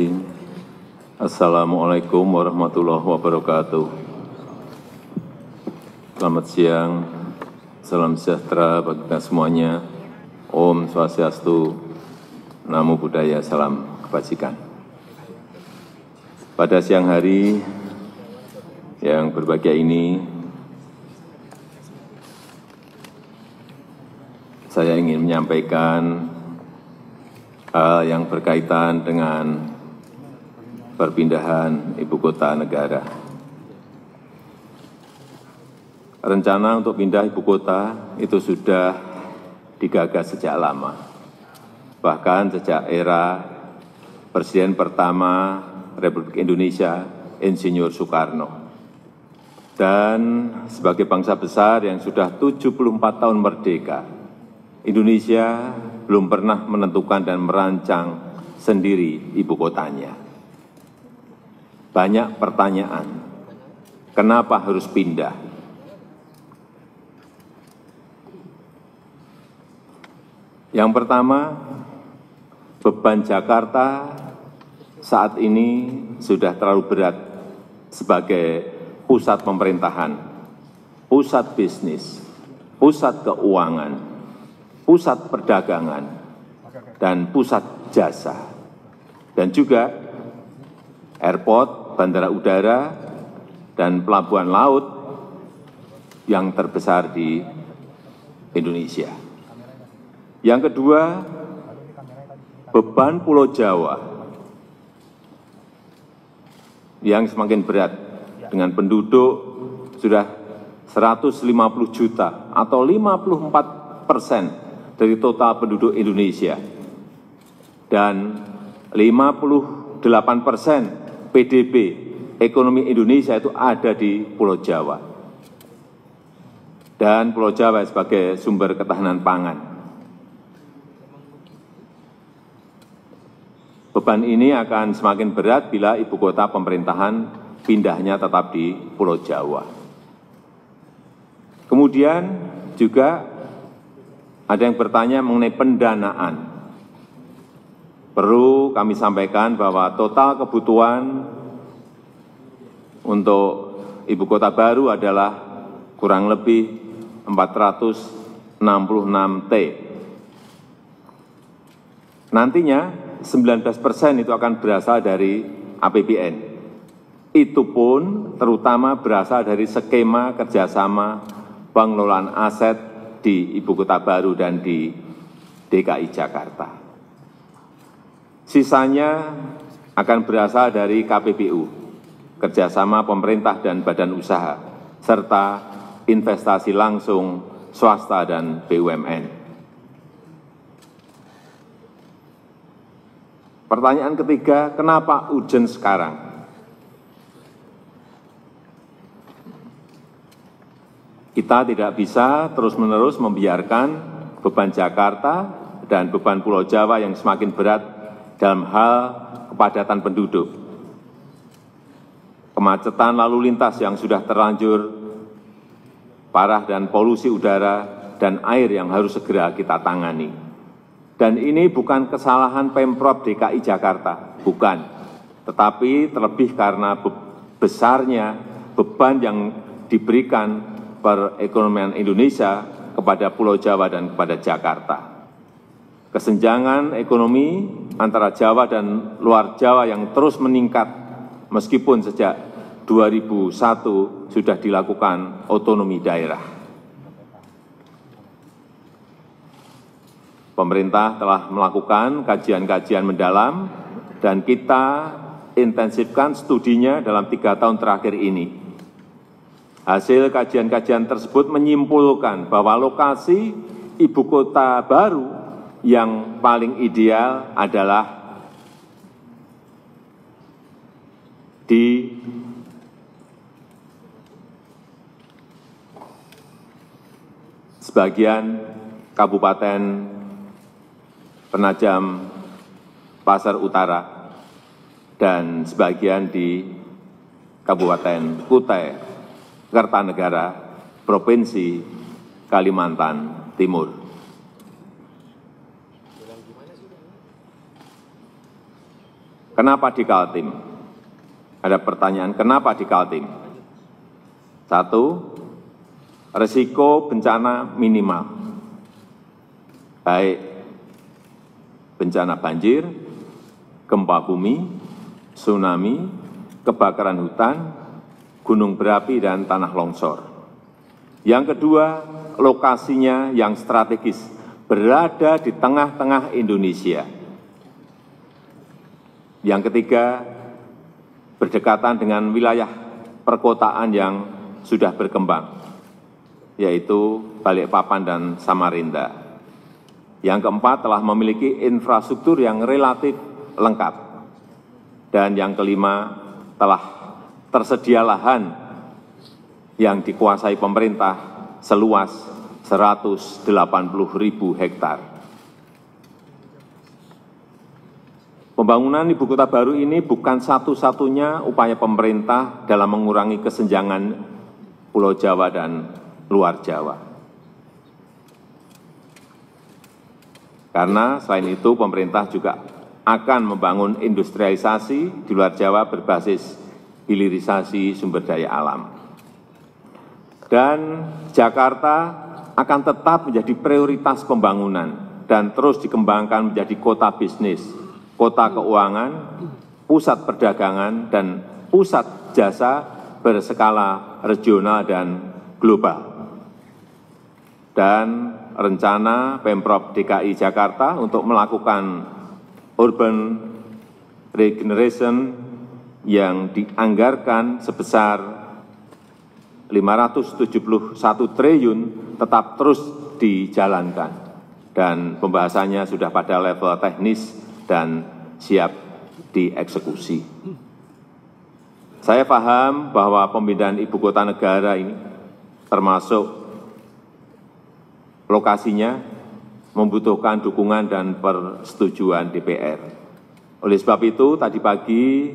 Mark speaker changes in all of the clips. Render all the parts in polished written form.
Speaker 1: Bismillahirrahmanirrahim. Assalamualaikum warahmatullahi wabarakatuh. Selamat siang, salam sejahtera bagi kita semuanya. Om Swastiastu, Namo Buddhaya, salam kebajikan. Pada siang hari yang berbahagia ini, saya ingin menyampaikan hal yang berkaitan dengan perpindahan ibu kota negara. Rencana untuk pindah ibu kota itu sudah digagas sejak lama, bahkan sejak era Presiden pertama Republik Indonesia, Insinyur Soekarno. Dan sebagai bangsa besar yang sudah 74 tahun merdeka, Indonesia belum pernah menentukan dan merancang sendiri ibu kotanya. Banyak pertanyaan, kenapa harus pindah? Yang pertama, beban Jakarta saat ini sudah terlalu berat sebagai pusat pemerintahan, pusat bisnis, pusat keuangan, pusat perdagangan, dan pusat jasa, dan juga airport, bandara udara, dan pelabuhan laut yang terbesar di Indonesia. Yang kedua, beban Pulau Jawa yang semakin berat dengan penduduk sudah 150 juta atau 54% dari total penduduk Indonesia, dan 58% PDB ekonomi Indonesia itu ada di Pulau Jawa, dan Pulau Jawa sebagai sumber ketahanan pangan. Beban ini akan semakin berat bila ibu kota pemerintahan pindahnya tetap di Pulau Jawa. Kemudian juga ada yang bertanya mengenai pendanaan. Perlu kami sampaikan bahwa total kebutuhan untuk ibu kota baru adalah kurang lebih 466 T. Nantinya 19% itu akan berasal dari APBN. Itu pun terutama berasal dari skema kerjasama pengelolaan aset di ibu kota baru dan di DKI Jakarta. Sisanya akan berasal dari KPBU, kerjasama pemerintah dan badan usaha, serta investasi langsung swasta dan BUMN. Pertanyaan ketiga, kenapa urgent sekarang? Kita tidak bisa terus-menerus membiarkan beban Jakarta dan beban Pulau Jawa yang semakin berat dalam hal kepadatan penduduk, kemacetan lalu lintas yang sudah terlanjur parah, dan polusi udara dan air yang harus segera kita tangani. Dan ini bukan kesalahan Pemprov DKI Jakarta, bukan, tetapi terlebih karena besarnya beban yang diberikan perekonomian Indonesia kepada Pulau Jawa dan kepada Jakarta. Kesenjangan ekonomi antara Jawa dan luar Jawa yang terus meningkat meskipun sejak 2001 sudah dilakukan otonomi daerah. Pemerintah telah melakukan kajian-kajian mendalam dan kita intensifkan studinya dalam 3 tahun terakhir ini. Hasil kajian-kajian tersebut menyimpulkan bahwa lokasi ibu kota baru yang paling ideal adalah di sebagian Kabupaten Penajam Pasar Utara dan sebagian di Kabupaten Kutai Kartanegara, Provinsi Kalimantan Timur. Kenapa di Kaltim? Ada pertanyaan, kenapa di Kaltim? Satu, risiko bencana minimal, baik bencana banjir, gempa bumi, tsunami, kebakaran hutan, gunung berapi, dan tanah longsor. Yang kedua, lokasinya yang strategis, berada di tengah-tengah Indonesia. Yang ketiga, berdekatan dengan wilayah perkotaan yang sudah berkembang, yaitu Balikpapan dan Samarinda. Yang keempat, telah memiliki infrastruktur yang relatif lengkap. Dan yang kelima, telah tersedia lahan yang dikuasai pemerintah seluas 180.000 hektar. Pembangunan ibu kota baru ini bukan satu-satunya upaya pemerintah dalam mengurangi kesenjangan Pulau Jawa dan luar Jawa. Karena selain itu pemerintah juga akan membangun industrialisasi di luar Jawa berbasis hilirisasi sumber daya alam. Dan Jakarta akan tetap menjadi prioritas pembangunan dan terus dikembangkan menjadi kota bisnis, kota keuangan, pusat perdagangan, dan pusat jasa berskala regional dan global. Dan rencana Pemprov DKI Jakarta untuk melakukan urban regeneration yang dianggarkan sebesar 571 triliun tetap terus dijalankan dan pembahasannya sudah pada level teknis dan siap dieksekusi. Saya paham bahwa pemindahan ibu kota negara ini termasuk lokasinya membutuhkan dukungan dan persetujuan DPR. Oleh sebab itu tadi pagi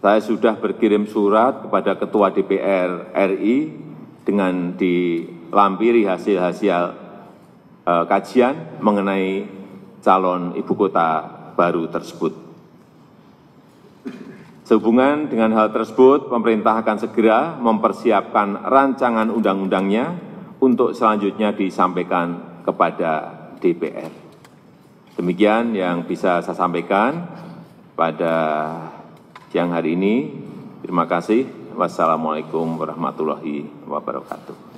Speaker 1: saya sudah berkirim surat kepada Ketua DPR RI dengan dilampiri hasil-hasil kajian mengenai calon ibu kota baru tersebut. Sehubungan dengan hal tersebut, pemerintah akan segera mempersiapkan rancangan undang-undangnya untuk selanjutnya disampaikan kepada DPR. Demikian yang bisa saya sampaikan pada siang hari ini. Terima kasih. Wassalamualaikum warahmatullahi wabarakatuh.